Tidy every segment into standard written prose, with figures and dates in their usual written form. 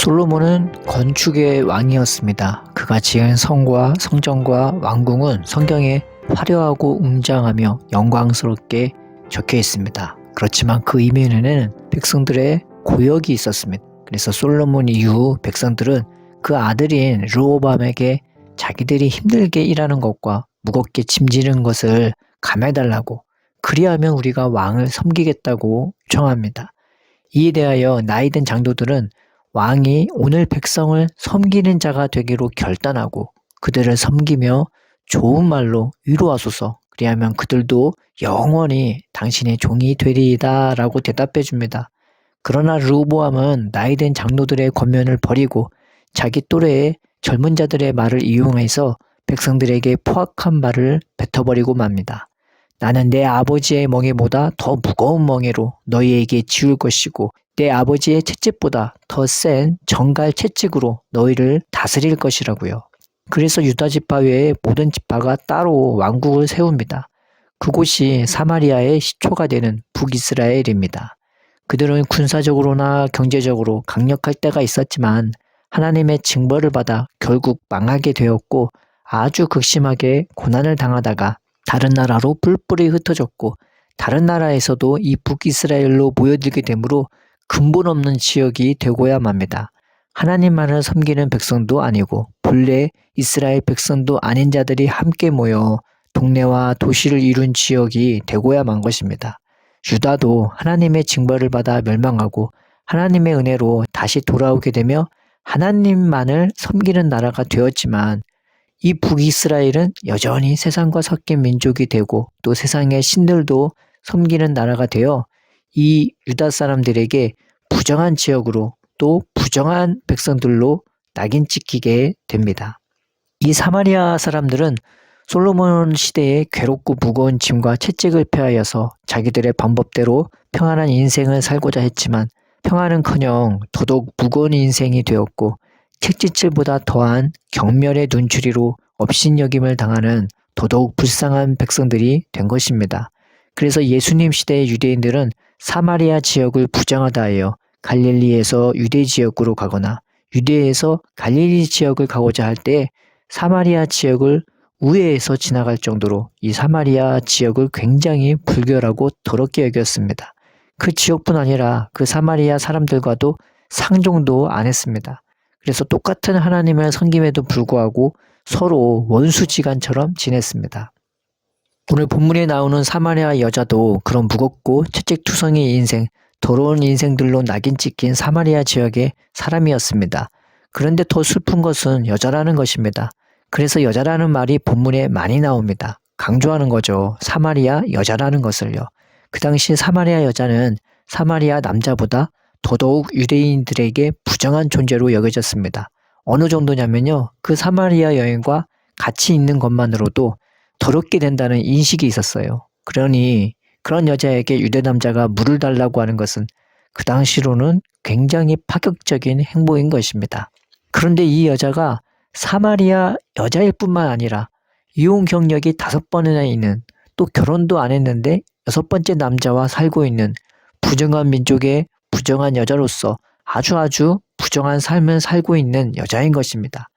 솔로몬은 건축의 왕이었습니다. 그가 지은 성과 성전과 왕궁은 성경에 화려하고 웅장하며 영광스럽게 적혀 있습니다. 그렇지만 그 이면에는 백성들의 고역이 있었습니다. 그래서 솔로몬 이후 백성들은 그 아들인 르호보암에게 자기들이 힘들게 일하는 것과 무겁게 짐지는 것을 감해달라고, 그리하면 우리가 왕을 섬기겠다고 요청합니다. 이에 대하여 나이든 장로들은 왕이 오늘 백성을 섬기는 자가 되기로 결단하고 그들을 섬기며 좋은 말로 위로하소서, 그리하면 그들도 영원히 당신의 종이 되리이다 라고 대답해 줍니다. 그러나 르호보암은 나이든 장로들의 권면을 버리고 자기 또래의 젊은 자들의 말을 이용해서 백성들에게 포악한 말을 뱉어버리고 맙니다. 나는 내 아버지의 멍에보다 더 무거운 멍에로 너희에게 지울 것이고 내 아버지의 채찍보다 더 센 정갈 채찍으로 너희를 다스릴 것이라고요. 그래서 유다 지파 외에 모든 지파가 따로 왕국을 세웁니다. 그곳이 사마리아의 시초가 되는 북이스라엘입니다. 그들은 군사적으로나 경제적으로 강력할 때가 있었지만 하나님의 징벌을 받아 결국 망하게 되었고 아주 극심하게 고난을 당하다가 다른 나라로 뿔뿔이 흩어졌고 다른 나라에서도 이 북이스라엘로 모여들게 되므로 근본 없는 지역이 되고야 맙니다. 하나님만을 섬기는 백성도 아니고 본래 이스라엘 백성도 아닌 자들이 함께 모여 동네와 도시를 이룬 지역이 되고야 만 것입니다. 유다도 하나님의 징벌을 받아 멸망하고 하나님의 은혜로 다시 돌아오게 되며 하나님만을 섬기는 나라가 되었지만 이 북이스라엘은 여전히 세상과 섞인 민족이 되고 또 세상의 신들도 섬기는 나라가 되어 이 유다 사람들에게 부정한 지역으로 또 부정한 백성들로 낙인 찍히게 됩니다. 이 사마리아 사람들은 솔로몬 시대에 괴롭고 무거운 짐과 채찍을 폐하여서 자기들의 방법대로 평안한 인생을 살고자 했지만 평안은커녕 더더욱 무거운 인생이 되었고 채찍질보다 더한 경멸의 눈초리로 업신여김을 당하는 더더욱 불쌍한 백성들이 된 것입니다. 그래서 예수님 시대의 유대인들은 사마리아 지역을 부정하다 하여 갈릴리에서 유대 지역으로 가거나 유대에서 갈릴리 지역을 가고자 할 때 사마리아 지역을 우회해서 지나갈 정도로 이 사마리아 지역을 굉장히 불결하고 더럽게 여겼습니다. 그 지역뿐 아니라 그 사마리아 사람들과도 상종도 안 했습니다. 그래서 똑같은 하나님을 섬김에도 불구하고 서로 원수지간처럼 지냈습니다. 오늘 본문에 나오는 사마리아 여자도 그런 무겁고 채찍투성이의 인생, 더러운 인생들로 낙인 찍힌 사마리아 지역의 사람이었습니다. 그런데 더 슬픈 것은 여자라는 것입니다. 그래서 여자라는 말이 본문에 많이 나옵니다. 강조하는 거죠. 사마리아 여자라는 것을요. 그 당시 사마리아 여자는 사마리아 남자보다 더더욱 유대인들에게 부정한 존재로 여겨졌습니다. 어느 정도냐면요. 그 사마리아 여인과 같이 있는 것만으로도 더럽게 된다는 인식이 있었어요. 그러니 그런 여자에게 유대 남자가 물을 달라고 하는 것은 그 당시로는 굉장히 파격적인 행보인 것입니다. 그런데 이 여자가 사마리아 여자일 뿐만 아니라 이혼 경력이 5번이나 있는, 또 결혼도 안 했는데 6번째 남자와 살고 있는 부정한 민족의 부정한 여자로서 아주 부정한 삶을 살고 있는 여자인 것입니다.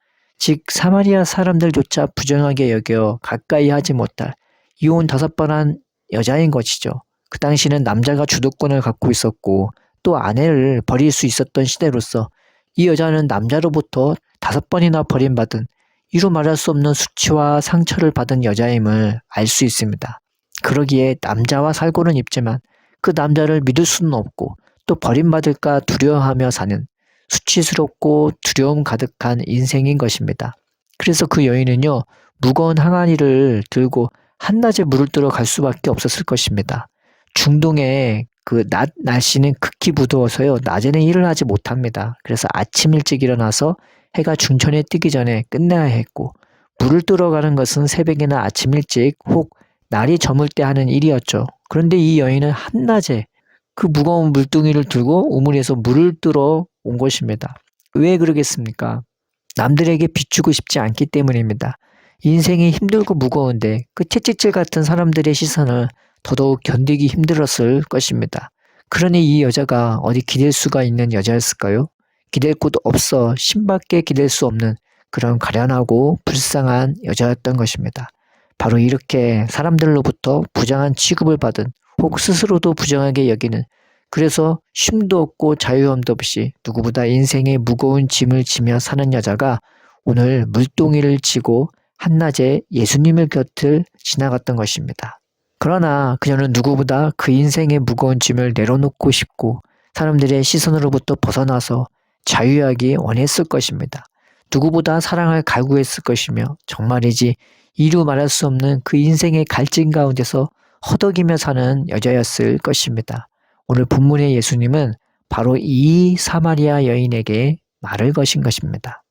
즉 사마리아 사람들조차 부정하게 여겨 가까이 하지 못할 이혼 5번 한 여자인 것이죠. 그 당시는 남자가 주도권을 갖고 있었고 또 아내를 버릴 수 있었던 시대로서 이 여자는 남자로부터 5번이나 버림받은 이루 말할 수 없는 수치와 상처를 받은 여자임을 알 수 있습니다. 그러기에 남자와 살고는 있지만 그 남자를 믿을 수는 없고 또 버림받을까 두려워하며 사는 수치스럽고 두려움 가득한 인생인 것입니다. 그래서 그 여인은요, 무거운 항아리를 들고 한낮에 물을 뜨러 갈 수밖에 없었을 것입니다. 중동의 그 낮 날씨는 극히 무더워서요, 낮에는 일을 하지 못합니다. 그래서 아침 일찍 일어나서 해가 중천에 뜨기 전에 끝내야 했고, 물을 뜨러 가는 것은 새벽이나 아침 일찍 혹 날이 저물 때 하는 일이었죠. 그런데 이 여인은 한낮에 그 무거운 물뚱이를 들고 우물에서 물을 뜨러 온 것입니다. 왜 그러겠습니까? 남들에게 비추고 싶지 않기 때문입니다. 인생이 힘들고 무거운데 그 채찍질 같은 사람들의 시선을 더더욱 견디기 힘들었을 것입니다. 그러니 이 여자가 어디 기댈 수가 있는 여자였을까요? 기댈 곳 없어 신밖에 기댈 수 없는 그런 가련하고 불쌍한 여자였던 것입니다. 바로 이렇게 사람들로부터 부정한 취급을 받은 혹 스스로도 부정하게 여기는 그래서 쉼도 없고 자유함도 없이 누구보다 인생의 무거운 짐을 지며 사는 여자가 오늘 물동이를 지고 한낮에 예수님의 곁을 지나갔던 것입니다. 그러나 그녀는 누구보다 그 인생의 무거운 짐을 내려놓고 싶고 사람들의 시선으로부터 벗어나서 자유하기 원했을 것입니다. 누구보다 사랑을 갈구했을 것이며 정말이지 이루 말할 수 없는 그 인생의 갈증 가운데서 허덕이며 사는 여자였을 것입니다. 오늘 본문의 예수님은 바로 이 사마리아 여인에게 말을 거신 것입니다.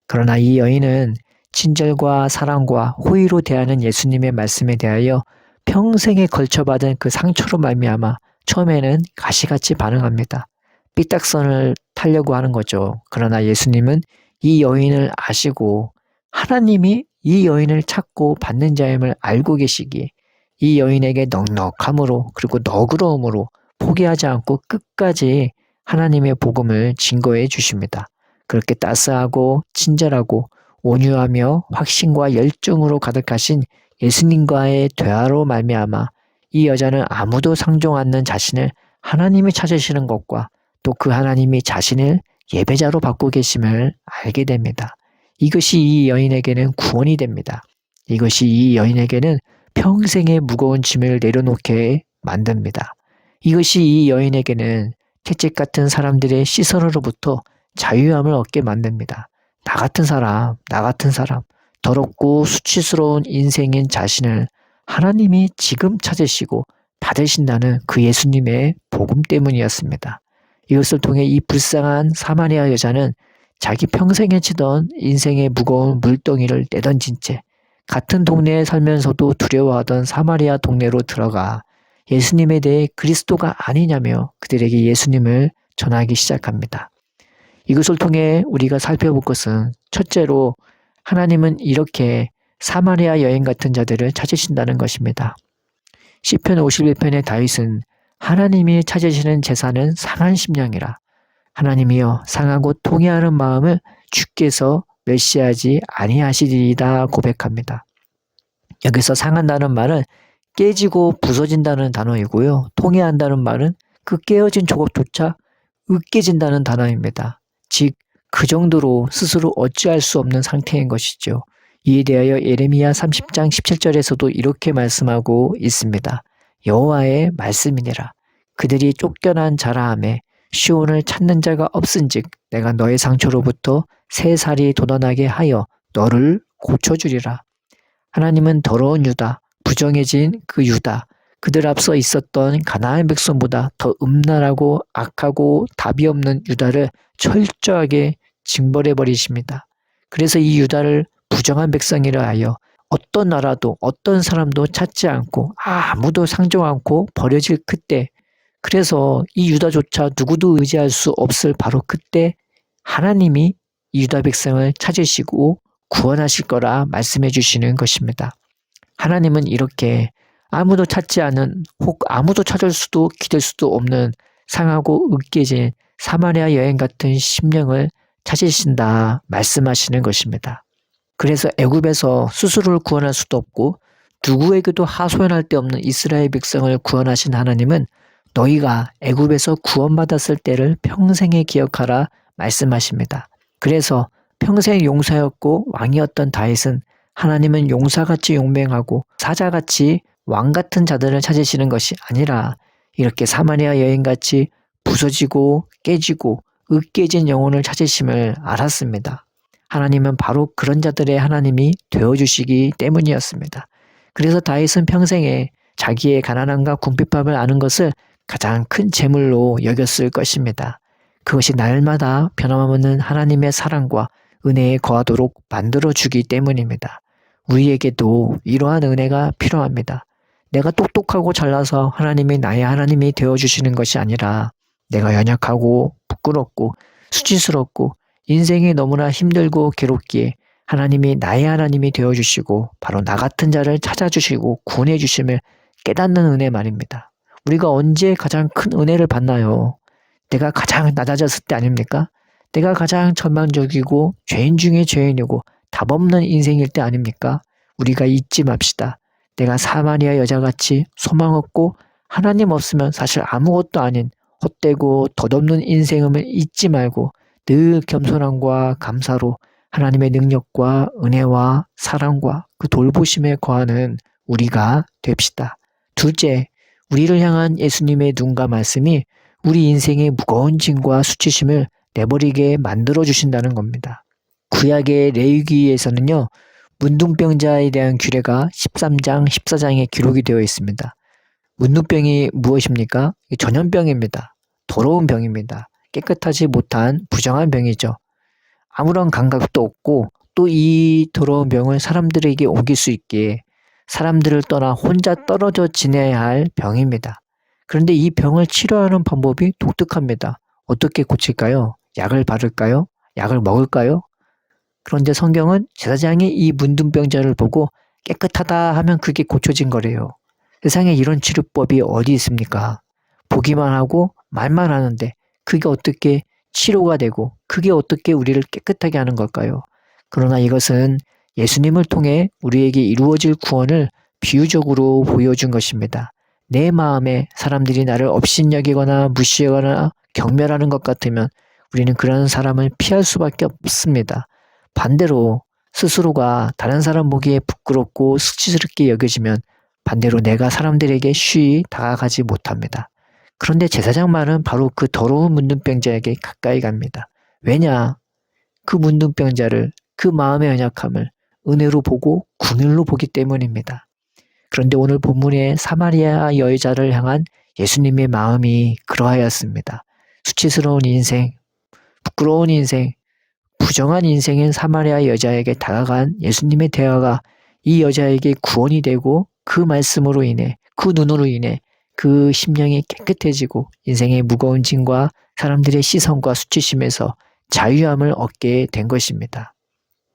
그러나 이 여인은 친절과 사랑과 호의로 대하는 예수님의 말씀에 대하여 평생에 걸쳐받은 그 상처로 말미암아 처음에는 가시같이 반응합니다. 삐딱선을 타려고 하는 거죠. 그러나 예수님은 이 여인을 아시고 하나님이 이 여인을 찾고 받는 자임을 알고 계시기에 이 여인에게 넉넉함으로 그리고 너그러움으로 포기하지 않고 끝까지 하나님의 복음을 증거해 주십니다. 그렇게 따스하고 친절하고 온유하며 확신과 열정으로 가득하신 예수님과의 대화로 말미암아 이 여자는 아무도 상종 않는 자신을 하나님이 찾으시는 것과 또 그 하나님이 자신을 예배자로 받고 계심을 알게 됩니다. 이것이 이 여인에게는 구원이 됩니다. 이것이 이 여인에게는 평생의 무거운 짐을 내려놓게 만듭니다. 이것이 이 여인에게는 채찍 같은 사람들의 시선으로부터 자유함을 얻게 만듭니다. 나 같은 사람, 더럽고 수치스러운 인생인 자신을 하나님이 지금 찾으시고 받으신다는 그 예수님의 복음 때문이었습니다. 이것을 통해 이 불쌍한 사마리아 여자는 자기 평생에 지던 인생의 무거운 물덩이를 내던진 채 같은 동네에 살면서도 두려워하던 사마리아 동네로 들어가 예수님에 대해 그리스도가 아니냐며 그들에게 예수님을 전하기 시작합니다. 이것을 통해 우리가 살펴볼 것은 첫째로 하나님은 이렇게 사마리아 여인 같은 자들을 찾으신다는 것입니다. 시편 51편의 다윗은 하나님이 찾으시는 제사는 상한 심령이라 하나님이여 상하고 통회하는 마음을 주께서 멸시하지 아니하시리이다 고백합니다. 여기서 상한다는 말은 깨지고 부서진다는 단어이고요. 통회한다는 말은 그 깨어진 조각조차 으깨진다는 단어입니다. 즉 그 정도로 스스로 어찌할 수 없는 상태인 것이죠. 이에 대하여 예레미야 30장 17절에서도 이렇게 말씀하고 있습니다. 여호와의 말씀이니라. 그들이 쫓겨난 자라 하매 시온을 찾는 자가 없은즉 내가 너의 상처로부터 새 살이 돋아나게 하여 너를 고쳐주리라. 하나님은 더러운 유다, 부정해진 그 유다, 그들 앞서 있었던 가나안 백성보다 더 음란하고 악하고 답이 없는 유다를 철저하게 징벌해 버리십니다. 그래서 이 유다를 부정한 백성이라 하여 어떤 나라도 어떤 사람도 찾지 않고 아무도 상종 않고 버려질 그때, 그래서 이 유다조차 누구도 의지할 수 없을 바로 그때 하나님이 이 유다 백성을 찾으시고 구원하실 거라 말씀해 주시는 것입니다. 하나님은 이렇게 아무도 찾지 않은 혹 아무도 찾을 수도 기댈 수도 없는 상하고 으깨진 사마리아 여인 같은 심령을 찾으신다 말씀하시는 것입니다. 그래서 애굽에서 스스로를 구원할 수도 없고 누구에게도 하소연할 데 없는 이스라엘 백성을 구원하신 하나님은 너희가 애굽에서 구원받았을 때를 평생에 기억하라 말씀하십니다. 그래서 평생 용사였고 왕이었던 다윗은 하나님은 용사같이 용맹하고 사자같이 왕같은 자들을 찾으시는 것이 아니라 이렇게 사마리아 여인같이 부서지고 깨지고 으깨진 영혼을 찾으심을 알았습니다. 하나님은 바로 그런 자들의 하나님이 되어주시기 때문이었습니다. 그래서 다윗은 평생에 자기의 가난함과 궁핍함을 아는 것을 가장 큰 재물로 여겼을 것입니다. 그것이 날마다 변함없는 하나님의 사랑과 은혜에 거하도록 만들어주기 때문입니다. 우리에게도 이러한 은혜가 필요합니다. 내가 똑똑하고 잘나서 하나님이 나의 하나님이 되어주시는 것이 아니라 내가 연약하고 부끄럽고 수치스럽고 인생이 너무나 힘들고 괴롭기에 하나님이 나의 하나님이 되어주시고 바로 나 같은 자를 찾아주시고 구원해 주심을 깨닫는 은혜 말입니다. 우리가 언제 가장 큰 은혜를 받나요? 내가 가장 낮아졌을 때 아닙니까? 내가 가장 전망적이고 죄인 중에 죄인이고 답 없는 인생일 때 아닙니까? 우리가 잊지 맙시다. 내가 사마리아 여자같이 소망 없고 하나님 없으면 사실 아무것도 아닌 헛되고 덧없는 인생임을 잊지 말고 늘 겸손함과 감사로 하나님의 능력과 은혜와 사랑과 그 돌보심에 거하는 우리가 됩시다. 둘째, 우리를 향한 예수님의 눈과 말씀이 우리 인생의 무거운 짐과 수치심을 내버리게 만들어 주신다는 겁니다. 구약의 레위기에서는요, 문둥병자에 대한 규례가 13장, 14장에 기록이 되어 있습니다. 문둥병이 무엇입니까? 전염병입니다. 더러운 병입니다. 깨끗하지 못한 부정한 병이죠. 아무런 감각도 없고 또 이 더러운 병을 사람들에게 옮길 수 있게 사람들을 떠나 혼자 떨어져 지내야 할 병입니다. 그런데 이 병을 치료하는 방법이 독특합니다. 어떻게 고칠까요? 약을 바를까요? 약을 먹을까요? 그런데 성경은 제사장이 이 문둥병자를 보고 깨끗하다 하면 그게 고쳐진 거래요. 세상에 이런 치료법이 어디 있습니까? 보기만 하고 말만 하는데 그게 어떻게 치료가 되고 그게 어떻게 우리를 깨끗하게 하는 걸까요? 그러나 이것은 예수님을 통해 우리에게 이루어질 구원을 비유적으로 보여준 것입니다. 내 마음에 사람들이 나를 업신여기거나 무시하거나 경멸하는 것 같으면 우리는 그런 사람을 피할 수밖에 없습니다. 반대로 스스로가 다른 사람 보기에 부끄럽고 수치스럽게 여겨지면 반대로 내가 사람들에게 쉬이 다가가지 못합니다. 그런데 제사장만은 바로 그 더러운 문둥병자에게 가까이 갑니다. 왜냐? 그 문둥병자를 그 마음의 연약함을 은혜로 보고 긍휼로 보기 때문입니다. 그런데 오늘 본문의 사마리아 여자를 향한 예수님의 마음이 그러하였습니다. 수치스러운 인생, 부끄러운 인생, 부정한 인생인 사마리아 여자에게 다가간 예수님의 대화가 이 여자에게 구원이 되고 그 말씀으로 인해 그 눈으로 인해 그 심령이 깨끗해지고 인생의 무거운 짐과 사람들의 시선과 수치심에서 자유함을 얻게 된 것입니다.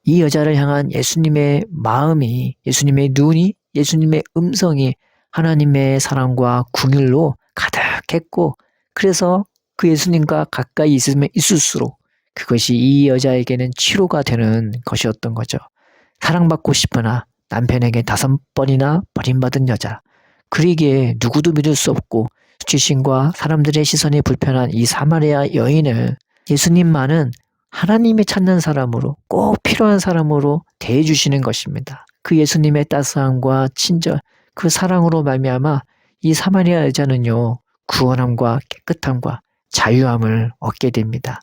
이 여자를 향한 예수님의 마음이, 예수님의 눈이, 예수님의 음성이 하나님의 사랑과 긍휼로 가득했고 그래서 그 예수님과 가까이 있으면 있을수록 그것이 이 여자에게는 치료가 되는 것이었던 거죠. 사랑받고 싶으나 남편에게 5번이나 버림받은 여자. 그러기에 누구도 믿을 수 없고 수치심과 사람들의 시선이 불편한 이 사마리아 여인을 예수님만은 하나님이 찾는 사람으로 꼭 필요한 사람으로 대해주시는 것입니다. 그 예수님의 따스함과 친절, 그 사랑으로 말미암아 이 사마리아 여자는요 구원함과 깨끗함과 자유함을 얻게 됩니다.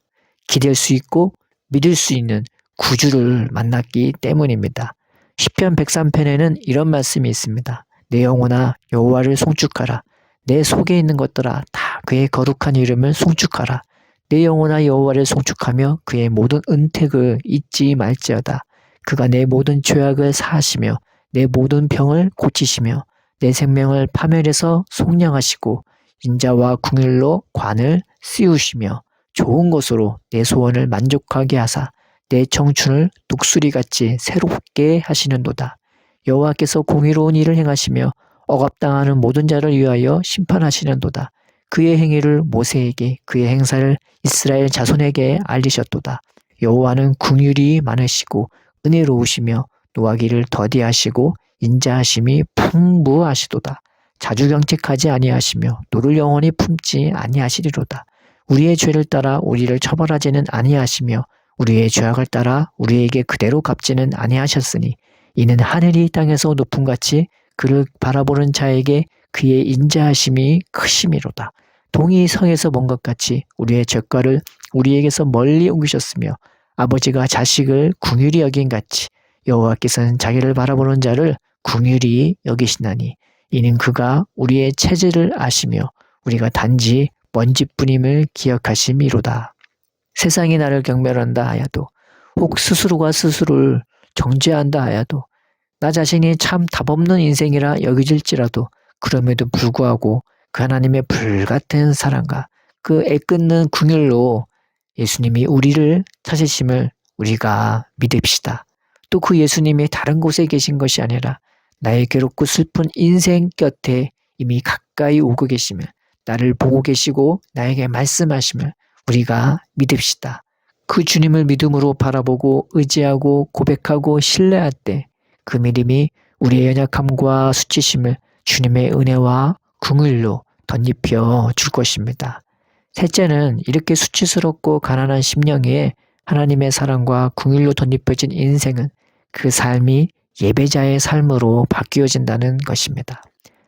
기댈 수 있고 믿을 수 있는 구주를 만났기 때문입니다. 시편 103편에는 이런 말씀이 있습니다. 내 영혼아 여호와를 송축하라. 내 속에 있는 것들아 다 그의 거룩한 이름을 송축하라. 내 영혼아 여호와를 송축하며 그의 모든 은택을 잊지 말지어다. 그가 내 모든 죄악을 사하시며 내 모든 병을 고치시며 내 생명을 파멸해서 속량하시고 인자와 긍휼로 관을 씌우시며 좋은 것으로 내 소원을 만족하게 하사 내 청춘을 독수리같이 새롭게 하시는도다. 여호와께서 공의로운 일을 행하시며 억압당하는 모든 자를 위하여 심판하시는도다. 그의 행위를 모세에게 그의 행사를 이스라엘 자손에게 알리셨도다. 여호와는 긍휼이 많으시고 은혜로우시며 노하기를 더디하시고 인자하심이 풍부하시도다. 자주경책하지 아니하시며 노를 영원히 품지 아니하시리로다. 우리의 죄를 따라 우리를 처벌하지는 아니하시며 우리의 죄악을 따라 우리에게 그대로 갚지는 아니하셨으니 이는 하늘이 땅에서 높음같이 그를 바라보는 자에게 그의 인자하심이 크심이로다. 동이 성에서 먼 것 같이 우리의 죄과를 우리에게서 멀리 옮기셨으며 아버지가 자식을 긍휼히 여긴 같이 여호와께서는 자기를 바라보는 자를 긍휼히 여기시나니 이는 그가 우리의 체질을 아시며 우리가 단지 먼지뿐임을 기억하심이로다. 세상이 나를 경멸한다 하여도 혹 스스로가 스스로를 정죄한다 하여도 나 자신이 참 답없는 인생이라 여겨질지라도 그럼에도 불구하고 그 하나님의 불같은 사랑과 그 애끓는 긍휼로 예수님이 우리를 찾으심을 우리가 믿읍시다. 또 그 예수님이 다른 곳에 계신 것이 아니라 나의 괴롭고 슬픈 인생 곁에 이미 가까이 오고 계심을 나를 보고 계시고 나에게 말씀하심을 우리가 믿읍시다. 그 주님을 믿음으로 바라보고 의지하고 고백하고 신뢰할 때 그 믿음이 우리의 연약함과 수치심을 주님의 은혜와 긍휼로 덧입혀 줄 것입니다. 셋째는 이렇게 수치스럽고 가난한 심령에 하나님의 사랑과 긍휼로 덧입혀진 인생은 그 삶이 예배자의 삶으로 바뀌어진다는 것입니다.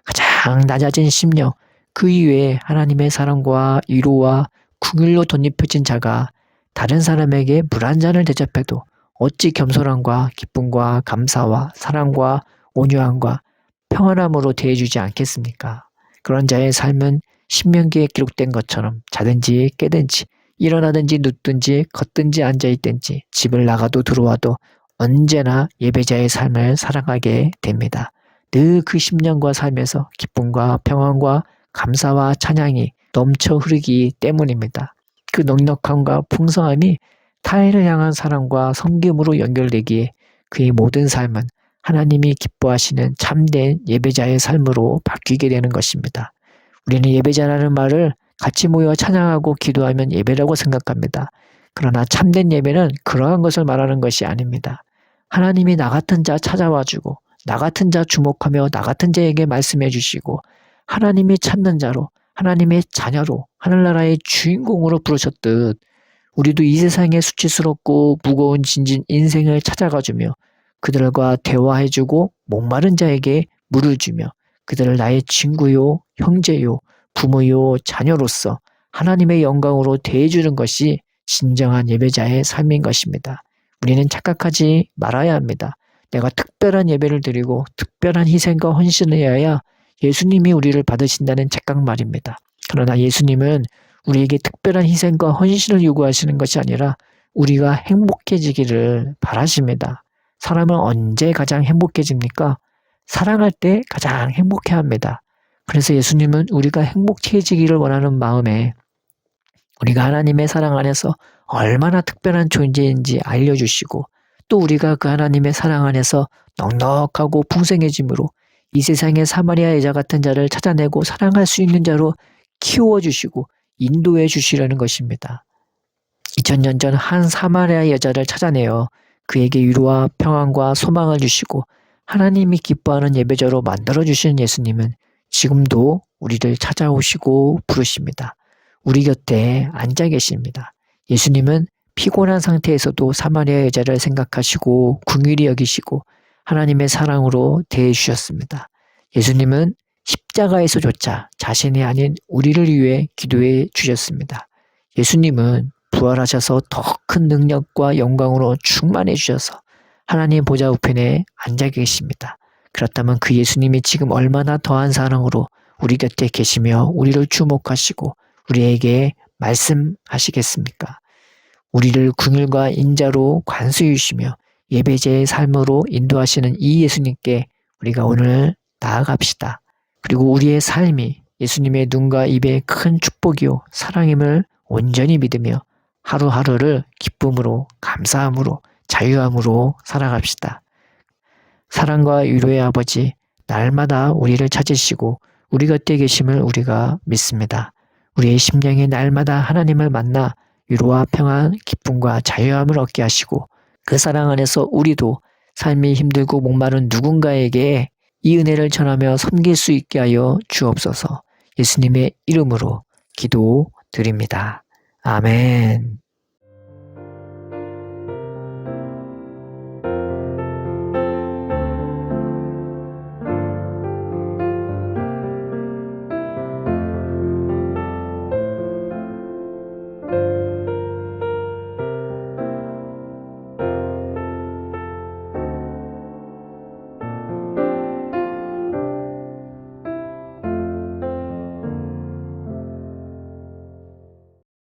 가장 낮아진 심령, 그 이외에 하나님의 사랑과 위로와 긍휼로 덧입혀진 자가 다른 사람에게 물 한 잔을 대접해도 어찌 겸손함과 기쁨과 감사와 사랑과 온유함과 평안함으로 대해주지 않겠습니까? 그런 자의 삶은 신명기에 기록된 것처럼 자든지 깨든지 일어나든지 눕든지 걷든지 앉아있든지 집을 나가도 들어와도 언제나 예배자의 삶을 살아가게 됩니다. 늘 그 심령과 삶에서 기쁨과 평안과 감사와 찬양이 넘쳐 흐르기 때문입니다. 그 넉넉함과 풍성함이 타인을 향한 사랑과 섬김으로 연결되기에 그의 모든 삶은 하나님이 기뻐하시는 참된 예배자의 삶으로 바뀌게 되는 것입니다. 우리는 예배자라는 말을 같이 모여 찬양하고 기도하면 예배라고 생각합니다. 그러나 참된 예배는 그러한 것을 말하는 것이 아닙니다. 하나님이 나 같은 자 찾아와 주고 나 같은 자 주목하며 나 같은 자에게 말씀해 주시고 하나님이 찾는 자로 하나님의 자녀로 하늘나라의 주인공으로 부르셨듯 우리도 이 세상의 수치스럽고 무거운 진진 인생을 찾아가 주며 그들과 대화해주고 목마른 자에게 물을 주며 그들을 나의 친구요, 형제요, 부모요, 자녀로서 하나님의 영광으로 대해주는 것이 진정한 예배자의 삶인 것입니다. 우리는 착각하지 말아야 합니다. 내가 특별한 예배를 드리고 특별한 희생과 헌신을 해야 예수님이 우리를 받으신다는 착각 말입니다. 그러나 예수님은 우리에게 특별한 희생과 헌신을 요구하시는 것이 아니라 우리가 행복해지기를 바라십니다. 사람은 언제 가장 행복해집니까? 사랑할 때 가장 행복해합니다. 그래서 예수님은 우리가 행복해지기를 원하는 마음에 우리가 하나님의 사랑 안에서 얼마나 특별한 존재인지 알려주시고 또 우리가 그 하나님의 사랑 안에서 넉넉하고 풍성해짐으로 이 세상의 사마리아 여자 같은 자를 찾아내고 사랑할 수 있는 자로 키워주시고 인도해 주시려는 것입니다. 2000년 전 한 사마리아 여자를 찾아내어 그에게 위로와 평안과 소망을 주시고 하나님이 기뻐하는 예배자로 만들어주신 예수님은 지금도 우리를 찾아오시고 부르십니다. 우리 곁에 앉아 계십니다. 예수님은 피곤한 상태에서도 사마리아 여자를 생각하시고 긍휼히 여기시고 하나님의 사랑으로 대해 주셨습니다. 예수님은 십자가에서조차 자신이 아닌 우리를 위해 기도해 주셨습니다. 예수님은 부활하셔서 더 큰 능력과 영광으로 충만해 주셔서 하나님 보좌 우편에 앉아 계십니다. 그렇다면 그 예수님이 지금 얼마나 더한 사랑으로 우리 곁에 계시며 우리를 주목하시고 우리에게 말씀하시겠습니까? 우리를 긍휼과 인자로 관수해 주시며 예배자의 삶으로 인도하시는 이 예수님께 우리가 오늘 나아갑시다. 그리고 우리의 삶이 예수님의 눈과 입에 큰 축복이요 사랑임을 온전히 믿으며 하루하루를 기쁨으로 감사함으로 자유함으로 살아갑시다. 사랑과 위로의 아버지, 날마다 우리를 찾으시고 우리 곁에 계심을 우리가 믿습니다. 우리의 심령이 날마다 하나님을 만나 위로와 평안, 기쁨과 자유함을 얻게 하시고 그 사랑 안에서 우리도 삶이 힘들고 목마른 누군가에게 이 은혜를 전하며 섬길 수 있게 하여 주옵소서. 예수님의 이름으로 기도드립니다. 아멘.